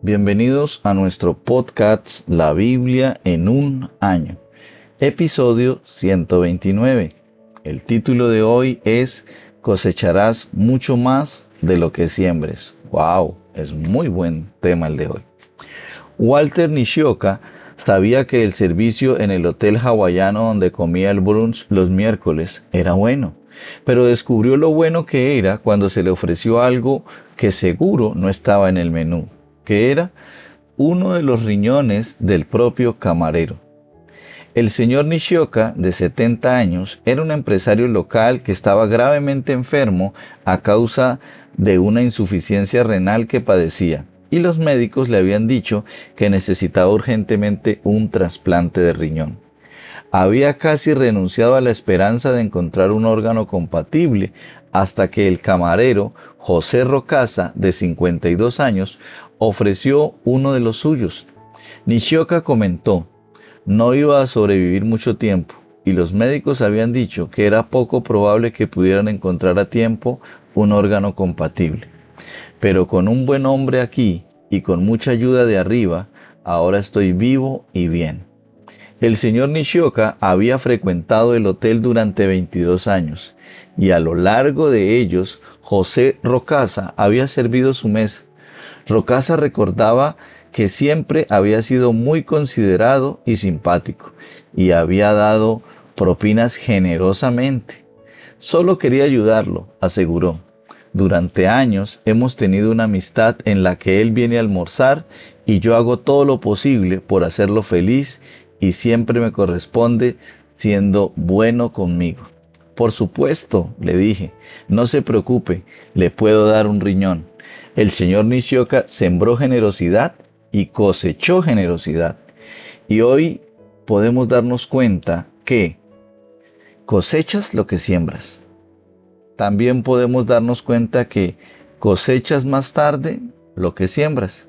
Bienvenidos a nuestro podcast La Biblia en un año, episodio 129. El título de hoy es Cosecharás mucho más de lo que siembres. ¡Wow! Es muy buen tema el de hoy. Walter Nishioka sabía que el servicio en el hotel hawaiano donde comía el brunch los miércoles era bueno, pero descubrió lo bueno que era cuando se le ofreció algo que seguro no estaba en el menú, que era uno de los riñones del propio camarero. El señor Nishioka, de 70 años, era un empresario local que estaba gravemente enfermo a causa de una insuficiencia renal que padecía, y los médicos le habían dicho que necesitaba urgentemente un trasplante de riñón. Había casi renunciado a la esperanza de encontrar un órgano compatible hasta que el camarero, José Rocasa, de 52 años, ofreció uno de los suyos. Nishioka comentó: no iba a sobrevivir mucho tiempo, y los médicos habían dicho que era poco probable que pudieran encontrar a tiempo un órgano compatible. Pero con un buen hombre aquí y con mucha ayuda de arriba, ahora estoy vivo y bien. El señor Nishioka había frecuentado el hotel durante 22 años, y a lo largo de ellos, José Rocasa había servido su mesa. Rocasa recordaba que siempre había sido muy considerado y simpático, y había dado propinas generosamente. Solo quería ayudarlo, aseguró. Durante años hemos tenido una amistad en la que él viene a almorzar y yo hago todo lo posible por hacerlo feliz y siempre me corresponde siendo bueno conmigo. Por supuesto, le dije, no se preocupe, le puedo dar un riñón. El señor Nishioka sembró generosidad y cosechó generosidad. Y hoy podemos darnos cuenta que cosechas lo que siembras. También podemos darnos cuenta que cosechas más tarde lo que siembras.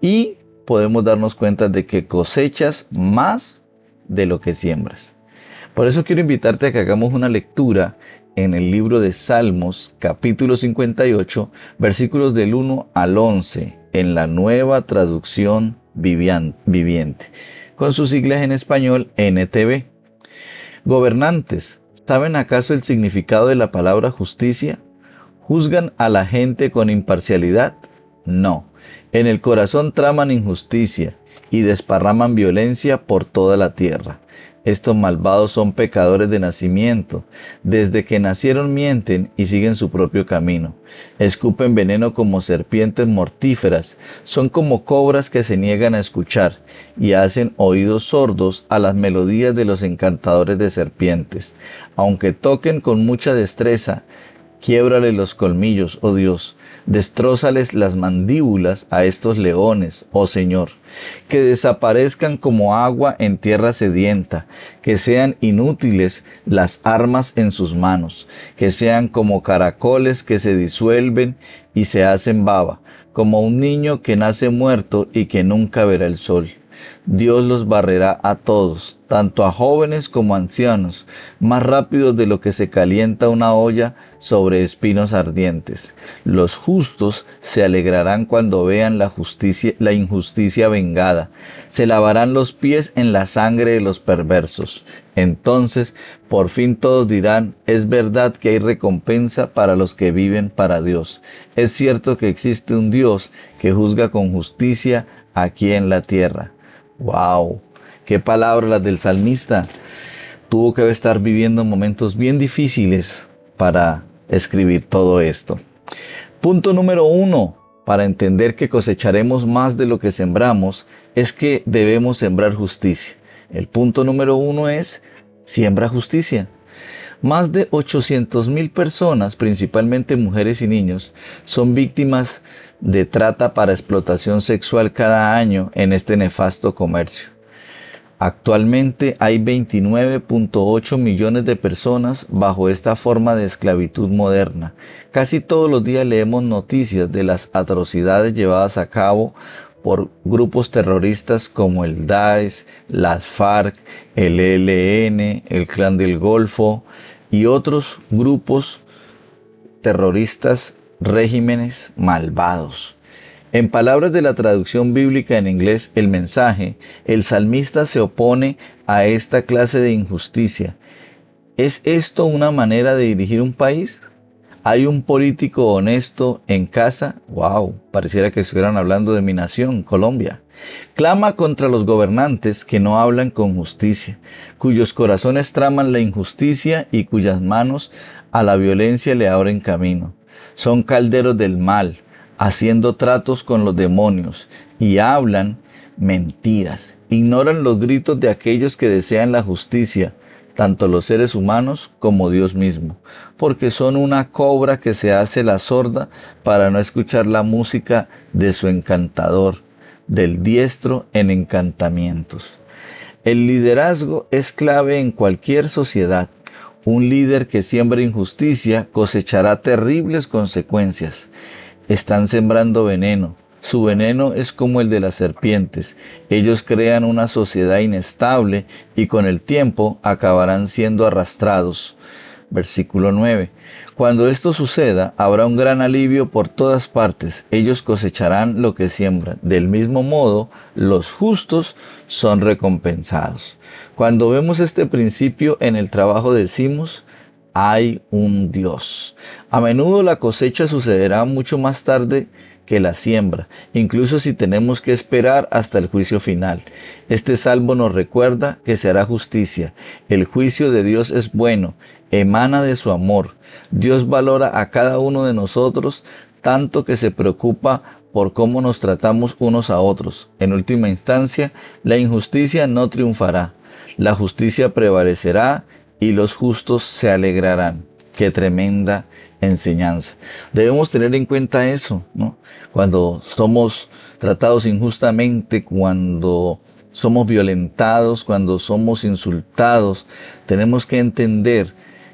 Y podemos darnos cuenta de que cosechas más de lo que siembras. Por eso quiero invitarte a que hagamos una lectura en el libro de Salmos, capítulo 58, versículos del 1 al 11, en la Nueva Traducción Viviente, con sus siglas en español NTV. Gobernantes, ¿saben acaso el significado de la palabra justicia? ¿Juzgan a la gente con imparcialidad? No. En el corazón traman injusticia y desparraman violencia por toda la tierra. Estos malvados son pecadores de nacimiento. Desde que nacieron mienten y siguen su propio camino. Escupen veneno como serpientes mortíferas. Son como cobras que se niegan a escuchar y hacen oídos sordos a las melodías de los encantadores de serpientes. Aunque toquen con mucha destreza, quiébrale los colmillos, oh Dios, destrózales las mandíbulas a estos leones, oh Señor, que desaparezcan como agua en tierra sedienta, que sean inútiles las armas en sus manos, que sean como caracoles que se disuelven y se hacen baba, como un niño que nace muerto y que nunca verá el sol. Dios los barrerá a todos, tanto a jóvenes como a ancianos, más rápidos de lo que se calienta una olla sobre espinos ardientes. Los justos se alegrarán cuando vean la injusticia vengada. Se lavarán los pies en la sangre de los perversos. Entonces, por fin todos dirán, es verdad que hay recompensa para los que viven para Dios. Es cierto que existe un Dios que juzga con justicia aquí en la tierra. ¡Wow! ¡Qué palabras las del salmista! Tuvo que estar viviendo momentos bien difíciles para escribir todo esto. Punto número 1, para entender que cosecharemos más de lo que sembramos, es que debemos sembrar justicia. El punto número 1 es, siembra justicia. Más de 800,000 personas, principalmente mujeres y niños, son víctimas de trata para explotación sexual cada año en este nefasto comercio. Actualmente hay 29.8 millones de personas bajo esta forma de esclavitud moderna. Casi todos los días leemos noticias de las atrocidades llevadas a cabo por grupos terroristas como el Daesh, las FARC, el ELN, el Clan del Golfo y otros grupos terroristas, regímenes malvados. En palabras de la traducción bíblica en inglés, El Mensaje, el salmista se opone a esta clase de injusticia. ¿Es esto una manera de dirigir un país? ¿Hay un político honesto en casa? ¡Wow! Pareciera que estuvieran hablando de mi nación, Colombia. Clama contra los gobernantes que no hablan con justicia, cuyos corazones traman la injusticia y cuyas manos a la violencia le abren camino. Son calderos del mal, haciendo tratos con los demonios, y hablan mentiras. Ignoran los gritos de aquellos que desean la justicia, tanto los seres humanos como Dios mismo, porque son una cobra que se hace la sorda para no escuchar la música de su encantador, del diestro en encantamientos. El liderazgo es clave en cualquier sociedad. Un líder que siembra injusticia cosechará terribles consecuencias. Están sembrando veneno. Su veneno es como el de las serpientes. Ellos crean una sociedad inestable y con el tiempo acabarán siendo arrastrados. Versículo 9. Cuando esto suceda, habrá un gran alivio por todas partes. Ellos cosecharán lo que siembran. Del mismo modo, los justos son recompensados. Cuando vemos este principio en el trabajo decimos, hay un Dios. A menudo la cosecha sucederá mucho más tarde que la siembra, incluso si tenemos que esperar hasta el juicio final. Este salmo nos recuerda que se hará justicia. El juicio de Dios es bueno, emana de su amor. Dios valora a cada uno de nosotros tanto que se preocupa por cómo nos tratamos unos a otros. En última instancia, la injusticia no triunfará. La justicia prevalecerá y los justos se alegrarán. Qué tremenda enseñanza. Debemos tener en cuenta eso, ¿no? Cuando somos tratados injustamente, cuando somos violentados, cuando somos insultados, tenemos que entender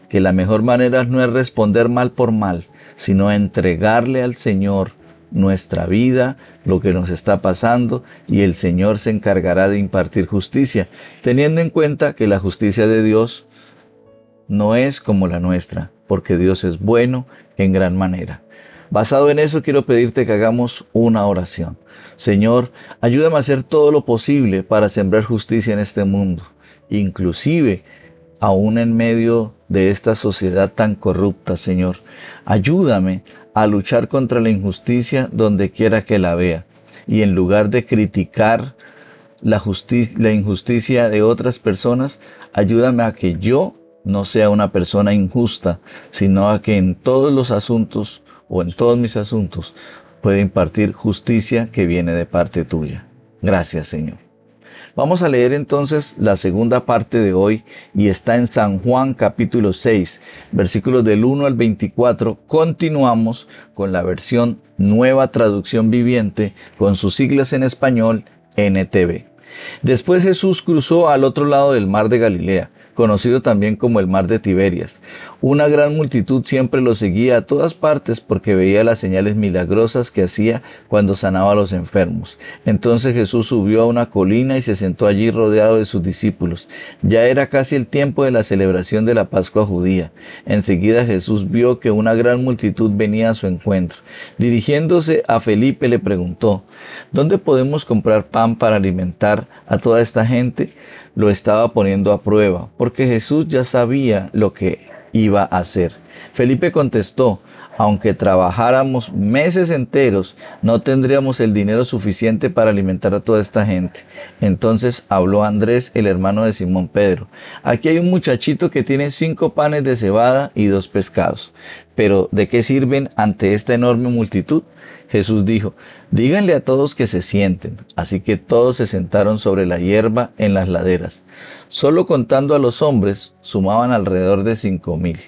que la mejor manera no es responder mal por mal, sino entregarle al Señor nuestra vida, lo que nos está pasando, y el Señor se encargará de impartir justicia, teniendo en cuenta que la justicia de Dios no es como la nuestra, porque Dios es bueno en gran manera. Basado en eso, quiero pedirte que hagamos una oración. Señor, ayúdame a hacer todo lo posible para sembrar justicia en este mundo, inclusive aún en medio de esta sociedad tan corrupta, Señor. Ayúdame a luchar contra la injusticia donde quiera que la vea, y en lugar de criticar la injusticia de otras personas, ayúdame a que yo no sea una persona injusta, sino a que en todos los asuntos o en todos mis asuntos pueda impartir justicia que viene de parte tuya. Gracias, Señor. Vamos a leer entonces la segunda parte de hoy y está en San Juan capítulo 6, versículos del 1 al 24. Continuamos con la versión Nueva Traducción Viviente con sus siglas en español NTV. Después Jesús cruzó al otro lado del mar de Galilea, conocido también como el mar de Tiberias. Una gran multitud siempre lo seguía a todas partes porque veía las señales milagrosas que hacía cuando sanaba a los enfermos. Entonces Jesús subió a una colina y se sentó allí rodeado de sus discípulos. Ya era casi el tiempo de la celebración de la Pascua judía. Enseguida Jesús vio que una gran multitud venía a su encuentro. Dirigiéndose a Felipe le preguntó, ¿dónde podemos comprar pan para alimentar a toda esta gente? Lo estaba poniendo a prueba, porque Jesús ya sabía lo que iba a hacer. Felipe contestó, aunque trabajáramos meses enteros, no tendríamos el dinero suficiente para alimentar a toda esta gente. Entonces habló Andrés, el hermano de Simón Pedro. Aquí hay un muchachito que tiene 5 panes de cebada y 2 pescados. Pero ¿de qué sirven ante esta enorme multitud? Jesús dijo, díganle a todos que se sienten. Así que todos se sentaron sobre la hierba en las laderas. Solo contando a los hombres, sumaban alrededor de 5,000.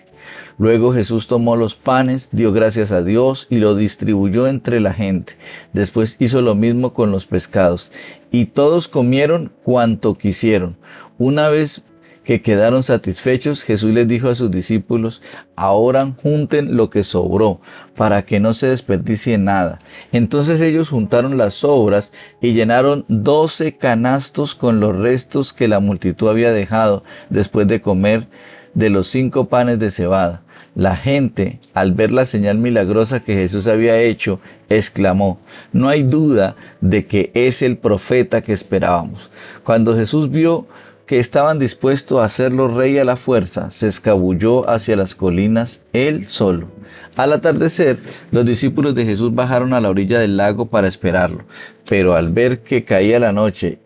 Luego Jesús tomó los panes, dio gracias a Dios y lo distribuyó entre la gente. Después hizo lo mismo con los pescados. Y todos comieron cuanto quisieron. Una vez que quedaron satisfechos, Jesús les dijo a sus discípulos, ahora junten lo que sobró, para que no se desperdicie nada. Entonces ellos juntaron las sobras y llenaron 12 canastos con los restos que la multitud había dejado después de comer de los 5 panes de cebada. La gente, al ver la señal milagrosa que Jesús había hecho, exclamó: no hay duda de que es el profeta que esperábamos. Cuando Jesús vio que estaban dispuestos a hacerlo rey a la fuerza, se escabulló hacia las colinas él solo. Al atardecer, los discípulos de Jesús bajaron a la orilla del lago para esperarlo, pero al ver que caía la noche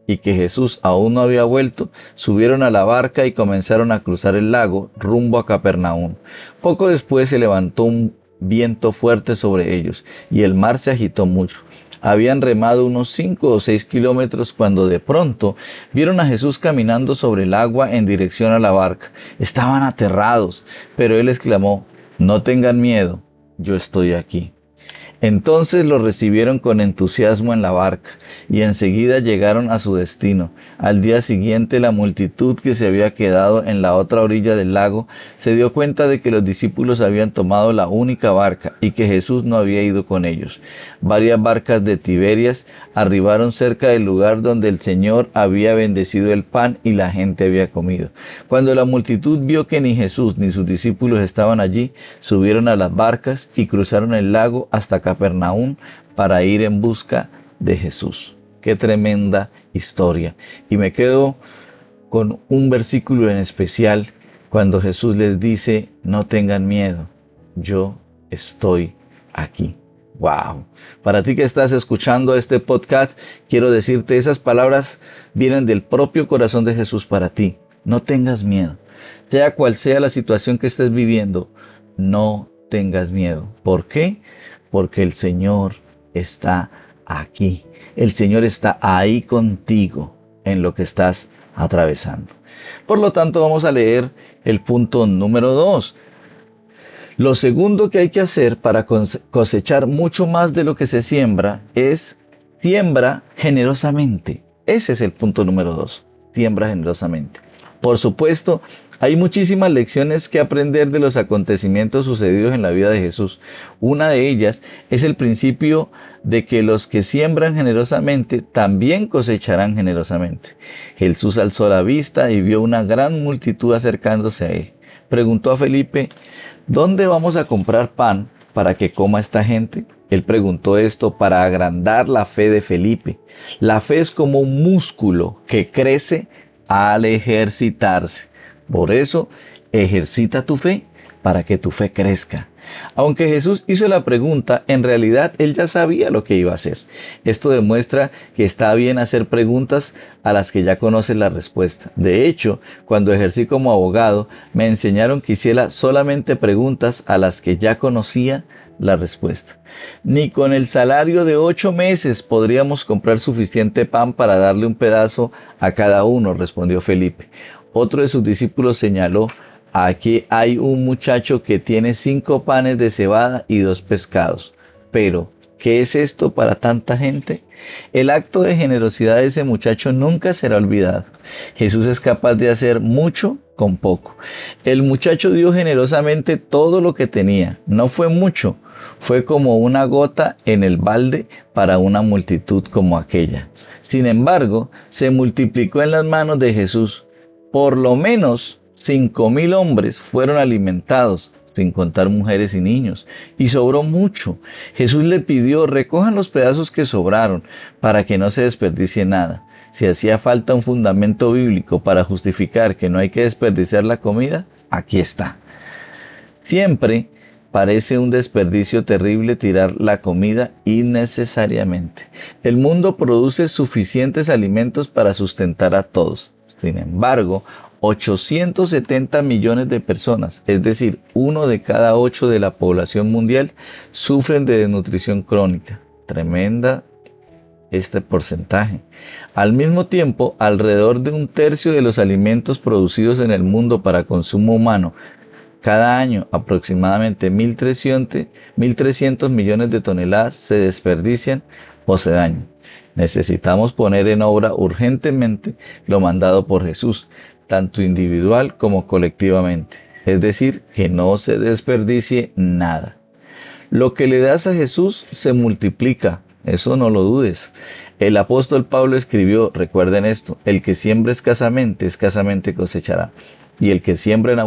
y que Jesús aún no había vuelto, subieron a la barca y comenzaron a cruzar el lago rumbo a Capernaum. Poco después se levantó un viento fuerte sobre ellos y el mar se agitó mucho. Habían remado unos 5 o 6 kilómetros cuando de pronto vieron a Jesús caminando sobre el agua en dirección a la barca. Estaban aterrados, pero él exclamó: no tengan miedo, yo estoy aquí. Entonces lo recibieron con entusiasmo en la barca y enseguida llegaron a su destino. Al día siguiente la multitud que se había quedado en la otra orilla del lago se dio cuenta de que los discípulos habían tomado la única barca y que Jesús no había ido con ellos. Varias barcas de Tiberias arribaron cerca del lugar donde el Señor había bendecido el pan y la gente había comido. Cuando la multitud vio que ni Jesús ni sus discípulos estaban allí, subieron a las barcas y cruzaron el lago hasta Capernaum para ir en busca de Jesús. Qué tremenda historia. Y me quedo con un versículo en especial cuando Jesús les dice: no tengan miedo, yo estoy aquí. Wow. Para ti que estás escuchando este podcast, quiero decirte, esas palabras vienen del propio corazón de Jesús para ti. No tengas miedo. Sea cual sea la situación que estés viviendo, no tengas miedo. ¿Por qué? Porque el Señor está aquí. El Señor está ahí contigo en lo que estás atravesando. Por lo tanto, vamos a leer el punto número 2. Lo segundo que hay que hacer para cosechar mucho más de lo que se siembra es siembra generosamente. Ese es el punto número 2. Siembra generosamente. Por supuesto, hay muchísimas lecciones que aprender de los acontecimientos sucedidos en la vida de Jesús. Una de ellas es el principio de que los que siembran generosamente también cosecharán generosamente. Jesús alzó la vista y vio una gran multitud acercándose a él. Preguntó a Felipe: ¿dónde vamos a comprar pan para que coma esta gente? Él preguntó esto para agrandar la fe de Felipe. La fe es como un músculo que crece al ejercitarse. Por eso, ejercita tu fe para que tu fe crezca. Aunque Jesús hizo la pregunta, en realidad él ya sabía lo que iba a hacer. Esto demuestra que está bien hacer preguntas a las que ya conoces la respuesta. De hecho, cuando ejercí como abogado, me enseñaron que hiciera solamente preguntas a las que ya conocía la respuesta. Ni con el salario de 8 meses podríamos comprar suficiente pan para darle un pedazo a cada uno, respondió Felipe. Otro de sus discípulos señaló: aquí hay un muchacho que tiene 5 panes de cebada y 2 pescados. Pero, ¿qué es esto para tanta gente? El acto de generosidad de ese muchacho nunca será olvidado. Jesús es capaz de hacer mucho con poco. El muchacho dio generosamente todo lo que tenía. No fue mucho, fue como una gota en el balde para una multitud como aquella. Sin embargo, se multiplicó en las manos de Jesús. Por lo menos 5,000 hombres fueron alimentados, sin contar mujeres y niños, y sobró mucho. Jesús le pidió: recojan los pedazos que sobraron, para que no se desperdicie nada. Si hacía falta un fundamento bíblico para justificar que no hay que desperdiciar la comida, aquí está. Siempre parece un desperdicio terrible tirar la comida innecesariamente. El mundo produce suficientes alimentos para sustentar a todos. Sin embargo, 870 millones de personas, es decir, 1 de cada 8 de la población mundial, sufren de desnutrición crónica. Tremenda este porcentaje. Al mismo tiempo, alrededor de 1/3 de los alimentos producidos en el mundo para consumo humano, cada año aproximadamente 1.300 millones de toneladas se desperdician o se dañan. Necesitamos poner en obra urgentemente lo mandado por Jesús, tanto individual como colectivamente. Es decir, que no se desperdicie nada. Lo que le das a Jesús se multiplica, eso no lo dudes. El apóstol Pablo escribió, recuerden esto: el que siembra escasamente cosechará. Y el que siembra en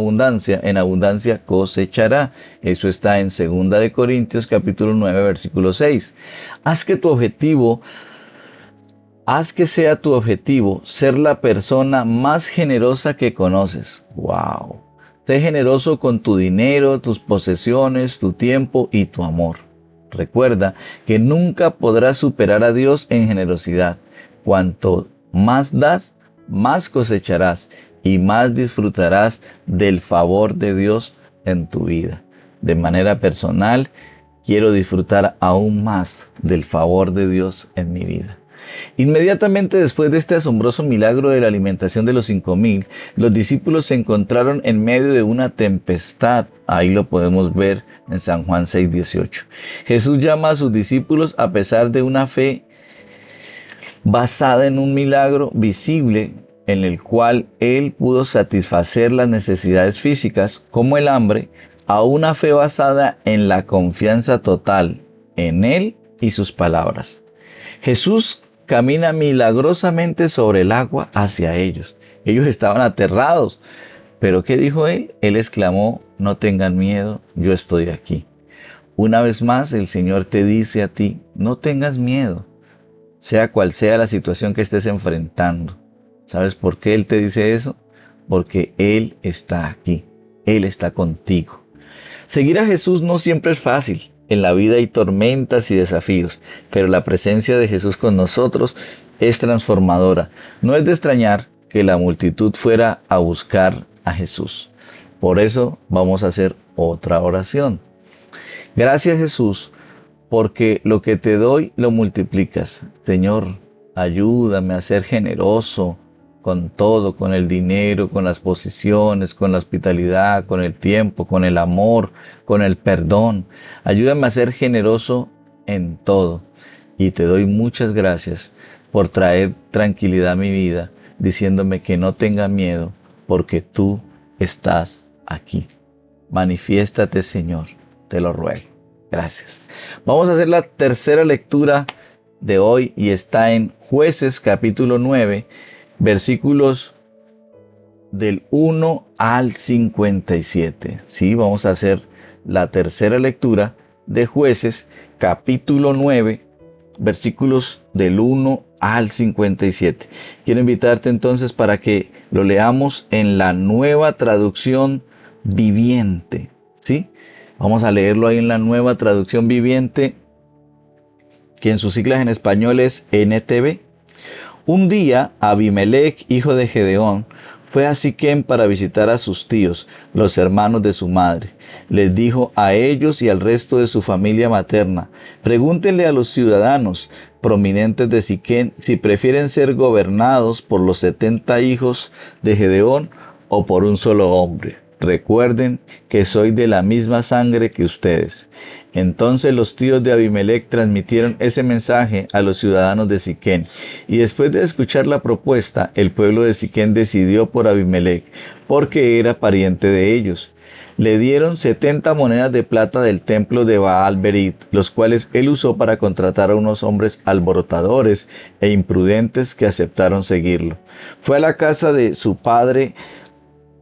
abundancia cosechará. Eso está en 2 Corintios 9, versículo 6. Haz que tu objetivo Haz que sea tu objetivo ser la persona más generosa que conoces. ¡Wow! Sé generoso con tu dinero, tus posesiones, tu tiempo y tu amor. Recuerda que nunca podrás superar a Dios en generosidad. Cuanto más das, más cosecharás y más disfrutarás del favor de Dios en tu vida. De manera personal, quiero disfrutar aún más del favor de Dios en mi vida. Inmediatamente después de este asombroso milagro de la alimentación de los 5,000, los discípulos se encontraron en medio de una tempestad. Ahí lo podemos ver en San Juan 6:18. Jesús llama a sus discípulos a pesar de una fe basada en un milagro visible en el cual Él pudo satisfacer las necesidades físicas como el hambre, a una fe basada en la confianza total en Él y sus palabras. Jesús camina milagrosamente sobre el agua hacia ellos. Ellos estaban aterrados. ¿Pero qué dijo Él? Él exclamó: no tengan miedo, yo estoy aquí. Una vez más, el Señor te dice a ti: no tengas miedo, sea cual sea la situación que estés enfrentando. ¿Sabes por qué Él te dice eso? Porque Él está aquí, Él está contigo. Seguir a Jesús no siempre es fácil. En la vida hay tormentas y desafíos, pero la presencia de Jesús con nosotros es transformadora. No es de extrañar que la multitud fuera a buscar a Jesús. Por eso vamos a hacer otra oración. Gracias, Jesús, porque lo que te doy lo multiplicas. Señor, ayúdame a ser generoso con todo, con el dinero, con las posiciones, con la hospitalidad, con el tiempo, con el amor, con el perdón. Ayúdame a ser generoso en todo. Y te doy muchas gracias por traer tranquilidad a mi vida, diciéndome que no tenga miedo, porque tú estás aquí. Manifiéstate, Señor, te lo ruego. Gracias. Vamos a hacer la tercera lectura de hoy y está en Jueces capítulo 9, versículos del 1 al 57. Sí, vamos a hacer la tercera lectura de Jueces capítulo 9, versículos del 1 al 57. Quiero invitarte entonces para que lo leamos en la Nueva Traducción Viviente. ¿Sí? Vamos a leerlo ahí en la Nueva Traducción Viviente, que en sus siglas en español es NTV. Un día, Abimelech, hijo de Gedeón, fue a Siquem para visitar a sus tíos, los hermanos de su madre. Les dijo a ellos y al resto de su familia materna: pregúntenle a los ciudadanos prominentes de Siquem si prefieren ser gobernados por los 70 hijos de Gedeón o por un solo hombre. Recuerden que soy de la misma sangre que ustedes. Entonces los tíos de Abimelech transmitieron ese mensaje a los ciudadanos de Siquem, y después de escuchar la propuesta, el pueblo de Siquem decidió por Abimelech, porque era pariente de ellos. Le dieron 70 monedas de plata del templo de Baal-Berit, los cuales él usó para contratar a unos hombres alborotadores e imprudentes que aceptaron seguirlo. Fue a la casa de su padre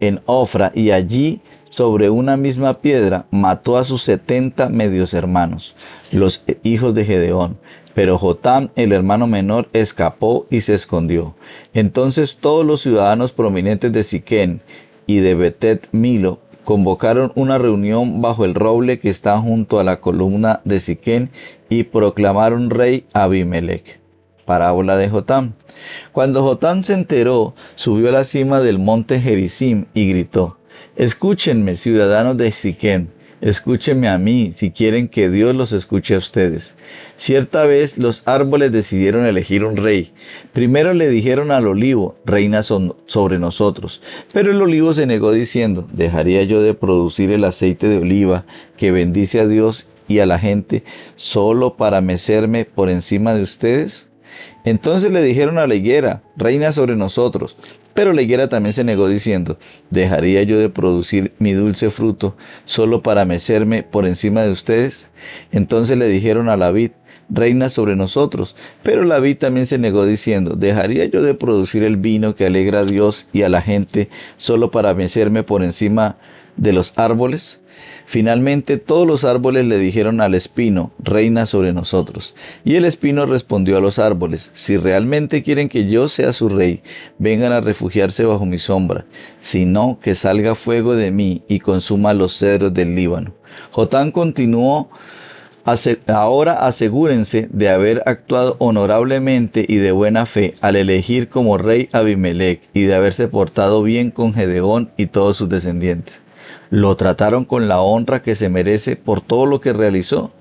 en Ofra, y allí, sobre una misma piedra, mató a sus 70 medios hermanos, los hijos de Gedeón. Pero Jotam, el hermano menor, escapó y se escondió. Entonces todos los ciudadanos prominentes de Siquem y de Betet Milo convocaron una reunión bajo el roble que está junto a la columna de Siquem y proclamaron rey a Abimelech. Parábola de Jotam. Cuando Jotam se enteró, subió a la cima del monte Gerizim y gritó: escúchenme, ciudadanos de Siquem, escúchenme a mí, si quieren que Dios los escuche a ustedes. Cierta vez los árboles decidieron elegir un rey. Primero le dijeron al olivo: reina sobre nosotros. Pero el olivo se negó diciendo: ¿dejaría yo de producir el aceite de oliva que bendice a Dios y a la gente solo para mecerme por encima de ustedes? Entonces le dijeron a la higuera: reina sobre nosotros. Pero la higuera también se negó diciendo: ¿dejaría yo de producir mi dulce fruto solo para mecerme por encima de ustedes? Entonces le dijeron a la vid: reina sobre nosotros. Pero Labí también se negó diciendo, ¿dejaría yo de producir el vino que alegra a Dios y a la gente solo para vencerme por encima de los árboles? Finalmente todos los árboles le dijeron al espino, reina sobre nosotros. Y el espino respondió a los árboles, si realmente quieren que yo sea su rey, vengan a refugiarse bajo mi sombra, si no, que salga fuego de mí y consuma los cedros del Líbano. Jotam continuó, ahora asegúrense de haber actuado honorablemente y de buena fe al elegir como rey a Abimelec y de haberse portado bien con Gedeón y todos sus descendientes. Lo trataron con la honra que se merece por todo lo que realizó,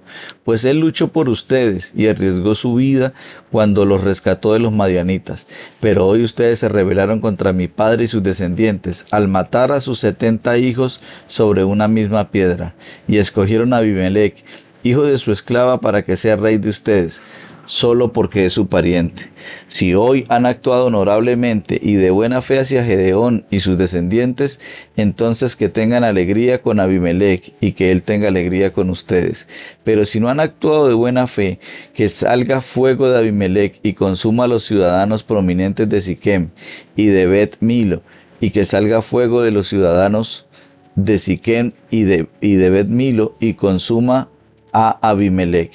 pues él luchó por ustedes y arriesgó su vida cuando los rescató de los madianitas. Pero hoy ustedes se rebelaron contra mi padre y sus descendientes, al matar a sus 70 hijos sobre una misma piedra, y escogieron a Abimelec, hijo de su esclava, para que sea rey de ustedes, solo porque es su pariente. Si hoy han actuado honorablemente y de buena fe hacia Gedeón y sus descendientes, entonces que tengan alegría con Abimelec y que él tenga alegría con ustedes. Pero si no han actuado de buena fe, que salga fuego de Abimelec y consuma a los ciudadanos prominentes de Siquem y de Bet Milo, y que salga fuego de los ciudadanos de Siquem y de Bet Milo y consuma a Abimelec.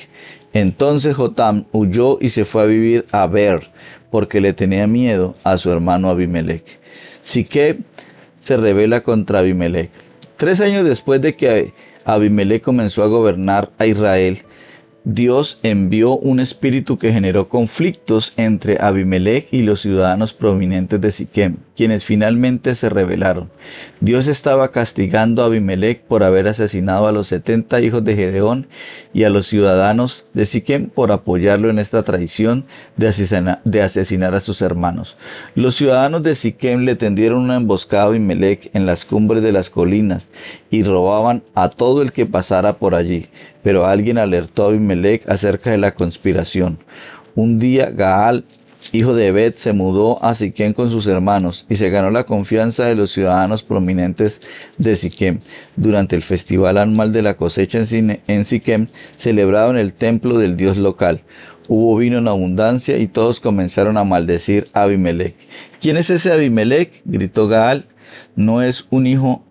Entonces Jotam huyó y se fue a vivir a Ber, porque le tenía miedo a su hermano Abimelec. Siquem se rebela contra Abimelec. 3 años después de que Abimelec comenzó a gobernar a Israel, Dios envió un espíritu que generó conflictos entre Abimelec y los ciudadanos prominentes de Siquem, quienes finalmente se rebelaron. Dios estaba castigando a Abimelec por haber asesinado a los 70 hijos de Gedeón y a los ciudadanos de Siquem por apoyarlo en esta traición de asesinar a sus hermanos. Los ciudadanos de Siquem le tendieron una emboscada a Abimelec en las cumbres de las colinas y robaban a todo el que pasara por allí. Pero alguien alertó a Abimelec acerca de la conspiración. Un día Gaal, hijo de Ebed, se mudó a Siquem con sus hermanos y se ganó la confianza de los ciudadanos prominentes de Siquem. Durante el festival anual de la cosecha en Siquem, celebrado en el templo del dios local, hubo vino en abundancia y todos comenzaron a maldecir a Abimelec. ¿Quién es ese Abimelec?, gritó Gaal. ¿No es un hijo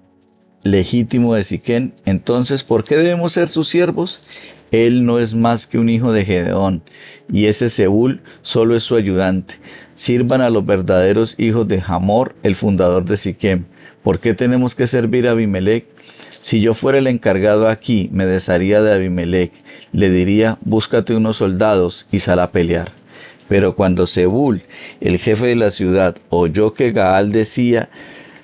legítimo de Siquem? Entonces, ¿por qué debemos ser sus siervos? Él no es más que un hijo de Gedeón, y ese Zebul solo es su ayudante. Sirvan a los verdaderos hijos de Hamor, el fundador de Siquem. ¿Por qué tenemos que servir a Abimelec? Si yo fuera el encargado aquí, me desharía de Abimelec. Le diría, búscate unos soldados y sal a pelear. Pero cuando Zebul, el jefe de la ciudad, oyó que Gaal decía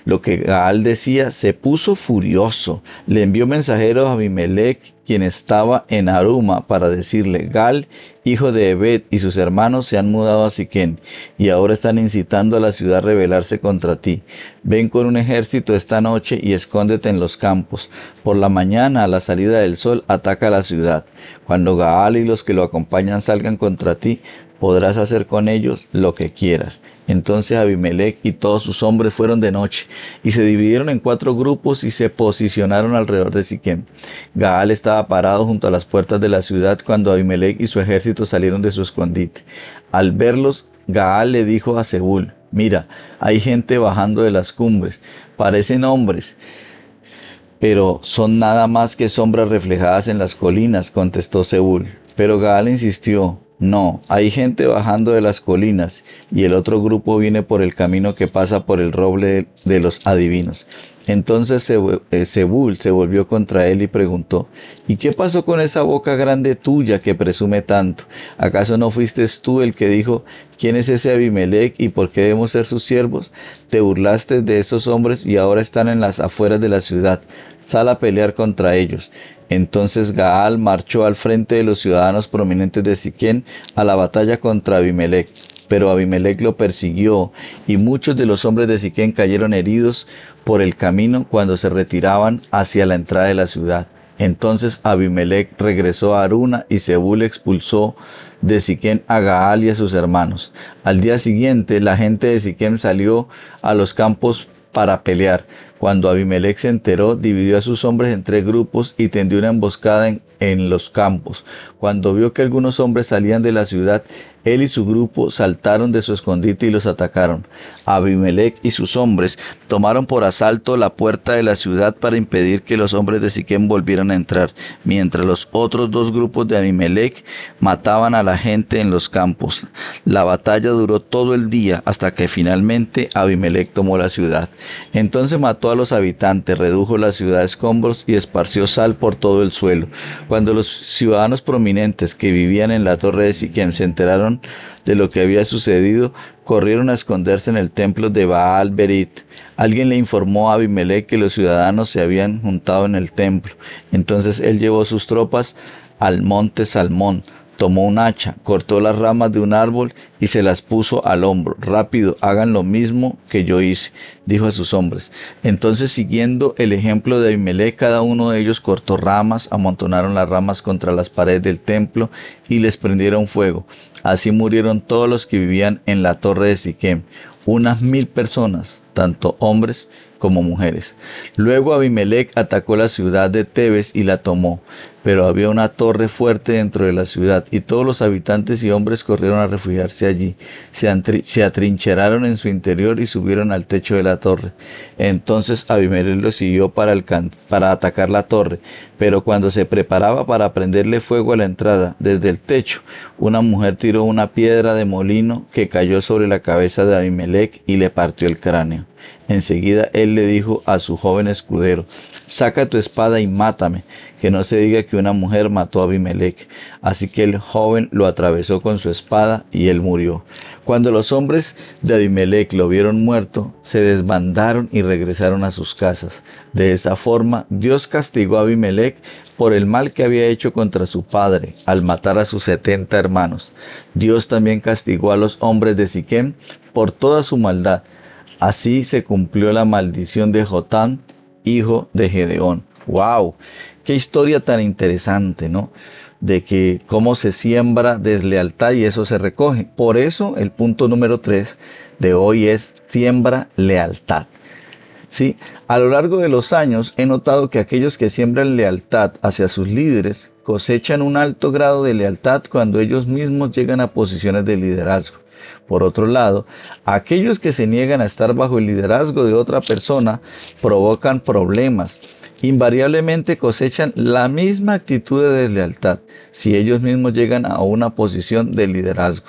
lo que Gaal decía, se puso furioso. Le envió mensajeros a Abimelec, quien estaba en Aruma, para decirle, Gaal, hijo de Ebed, y sus hermanos se han mudado a Siquem, y ahora están incitando a la ciudad a rebelarse contra ti. Ven con un ejército esta noche y escóndete en los campos. Por la mañana, a la salida del sol, ataca la ciudad. Cuando Gaal y los que lo acompañan salgan contra ti, podrás hacer con ellos lo que quieras. Entonces Abimelec y todos sus hombres fueron de noche, y se dividieron en 4 grupos y se posicionaron alrededor de Siquem. Gaal estaba parado junto a las puertas de la ciudad cuando Abimelec y su ejército salieron de su escondite. Al verlos, Gaal le dijo a Zebul, mira, hay gente bajando de las cumbres, parecen hombres, pero son nada más que sombras reflejadas en las colinas, contestó Zebul. Pero Gaal insistió, no, hay gente bajando de las colinas, y el otro grupo viene por el camino que pasa por el roble de los adivinos. Entonces Zebul se volvió contra él y preguntó, ¿y qué pasó con esa boca grande tuya que presume tanto? ¿Acaso no fuiste tú el que dijo, ¿quién es ese Abimelec y por qué debemos ser sus siervos? Te burlaste de esos hombres y ahora están en las afueras de la ciudad. Sal a pelear contra ellos. Entonces Gaal marchó al frente de los ciudadanos prominentes de Siquem a la batalla contra Abimelec. Pero Abimelec lo persiguió, y muchos de los hombres de Siquem cayeron heridos por el camino cuando se retiraban hacia la entrada de la ciudad. Entonces Abimelec regresó a Aruna, y Zebul expulsó de Siquem a Gaal y a sus hermanos. Al día siguiente, la gente de Siquem salió a los campos para pelear. Cuando Abimelec se enteró, dividió a sus hombres en 3 grupos y tendió una emboscada en los campos. Cuando vio que algunos hombres salían de la ciudad, él y su grupo saltaron de su escondite y los atacaron. Abimelec y sus hombres tomaron por asalto la puerta de la ciudad para impedir que los hombres de Siquem volvieran a entrar, mientras los otros dos grupos de Abimelec mataban a la gente en los campos. La batalla duró todo el día hasta que finalmente Abimelec tomó la ciudad. Entonces mató a los habitantes, redujo la ciudad a escombros y esparció sal por todo el suelo. Cuando los ciudadanos prominentes que vivían en la torre de Siquem se enteraron de lo que había sucedido, corrieron a esconderse en el templo de Baal Berit. Alguien le informó a Abimelec que los ciudadanos se habían juntado en el templo. Entonces él llevó sus tropas al monte Salmón, tomó un hacha, cortó las ramas de un árbol y se las puso al hombro. Rápido, hagan lo mismo que yo hice, dijo a sus hombres. Entonces, siguiendo el ejemplo de Abimelec, cada uno de ellos cortó ramas, amontonaron las ramas contra las paredes del templo y les prendieron fuego. Así murieron todos los que vivían en la torre de Siquem, unas 1000 personas, tanto hombres como mujeres. Luego Abimelec atacó la ciudad de Tebes y la tomó, pero había una torre fuerte dentro de la ciudad y todos los habitantes y hombres corrieron a refugiarse allí. Se atrincheraron en su interior y subieron al techo de la torre. Entonces Abimelec lo siguió para atacar la torre, pero cuando se preparaba para prenderle fuego a la entrada desde el techo, una mujer tiró una piedra de molino que cayó sobre la cabeza de Abimelec y le partió el cráneo. Enseguida él le dijo a su joven escudero: saca tu espada y mátame, que no se diga que una mujer mató a Abimelec. Así que el joven lo atravesó con su espada y él murió. Cuando los hombres de Abimelec lo vieron muerto, se desbandaron y regresaron a sus casas. De esa forma, Dios castigó a Abimelec por el mal que había hecho contra su padre al matar a sus 70 hermanos. Dios también castigó a los hombres de Siquem por toda su maldad. Así se cumplió la maldición de Jotán, hijo de Gedeón. ¡Wow! ¡Qué historia tan interesante!, ¿no? De que cómo se siembra deslealtad y eso se recoge. Por eso el punto número 3 de hoy es siembra lealtad. Sí, a lo largo de los años he notado que aquellos que siembran lealtad hacia sus líderes cosechan un alto grado de lealtad cuando ellos mismos llegan a posiciones de liderazgo. Por otro lado, aquellos que se niegan a estar bajo el liderazgo de otra persona provocan problemas. Invariablemente cosechan la misma actitud de deslealtad si ellos mismos llegan a una posición de liderazgo.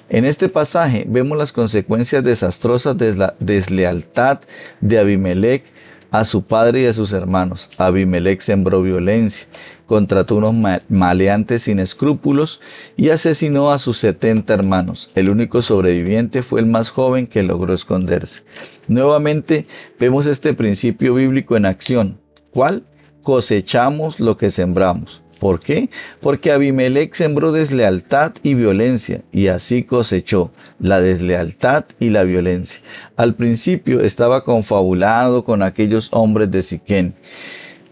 En este pasaje vemos las consecuencias desastrosas de la deslealtad de Abimelec a su padre y a sus hermanos. Abimelec sembró violencia, contrató unos maleantes sin escrúpulos y asesinó a sus 70 hermanos. El único sobreviviente fue el más joven, que logró esconderse. Nuevamente vemos este principio bíblico en acción. ¿Cuál? Cosechamos lo que sembramos. ¿Por qué? Porque Abimelec sembró deslealtad y violencia, y así cosechó la deslealtad y la violencia. Al principio estaba confabulado con aquellos hombres de Siquem,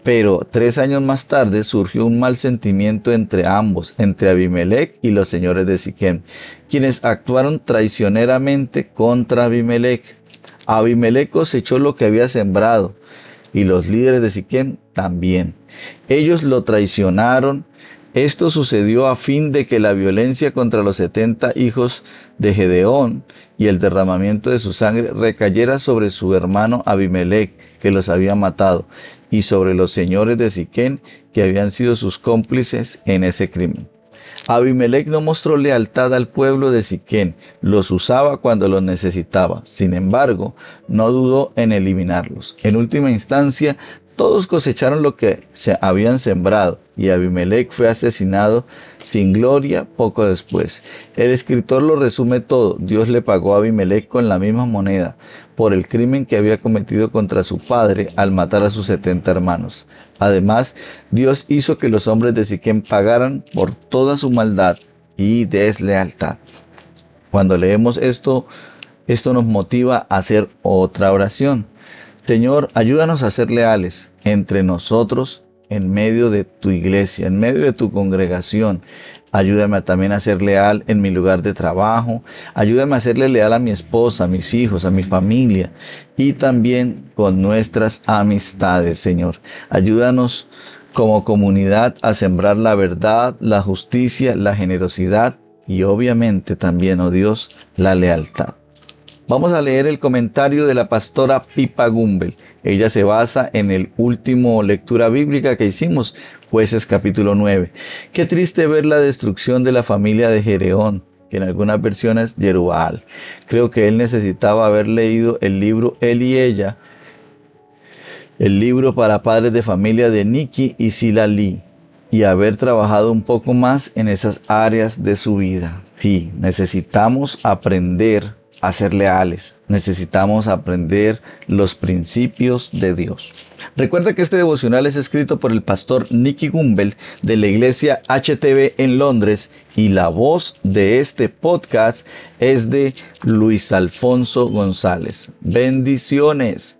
pero 3 años más tarde surgió un mal sentimiento entre ambos, entre Abimelec y los señores de Siquem, quienes actuaron traicioneramente contra Abimelec. Abimelec cosechó lo que había sembrado, y los líderes de Siquem también. Ellos lo traicionaron. Esto sucedió a fin de que la violencia contra los 70 hijos de Gedeón y el derramamiento de su sangre recayera sobre su hermano Abimelec, que los había matado, y sobre los señores de Siquem, que habían sido sus cómplices en ese crimen. Abimelec no mostró lealtad al pueblo de Siquem, los usaba cuando los necesitaba. Sin embargo, no dudó en eliminarlos. En última instancia, todos cosecharon lo que se habían sembrado, y Abimelec fue asesinado sin gloria poco después. El escritor lo resume todo. Dios le pagó a Abimelec con la misma moneda por el crimen que había cometido contra su padre al matar a sus 70 hermanos. Además, Dios hizo que los hombres de Siquem pagaran por toda su maldad y deslealtad. Cuando leemos esto nos motiva a hacer otra oración. Señor, ayúdanos a ser leales entre nosotros en medio de tu iglesia, en medio de tu congregación. Ayúdame también a ser leal en mi lugar de trabajo. Ayúdame a serle leal a mi esposa, a mis hijos, a mi familia y también con nuestras amistades, Señor. Ayúdanos como comunidad a sembrar la verdad, la justicia, la generosidad y obviamente también, oh Dios, la lealtad. Vamos a leer el comentario de la pastora Pipa Gumbel. Ella se basa en el último lectura bíblica que hicimos, Jueces capítulo 9. Qué triste ver la destrucción de la familia de Gedeón, que en algunas versiones Jerubbaal. Creo que él necesitaba haber leído el libro Él y Ella, el libro para padres de familia de Nikki y Sila Lee, y haber trabajado un poco más en esas áreas de su vida. Sí, necesitamos aprender a ser leales. Necesitamos aprender los principios de Dios. Recuerda que este devocional es escrito por el pastor Nicky Gumbel de la iglesia HTV en Londres y la voz de este podcast es de Luis Alfonso González. Bendiciones.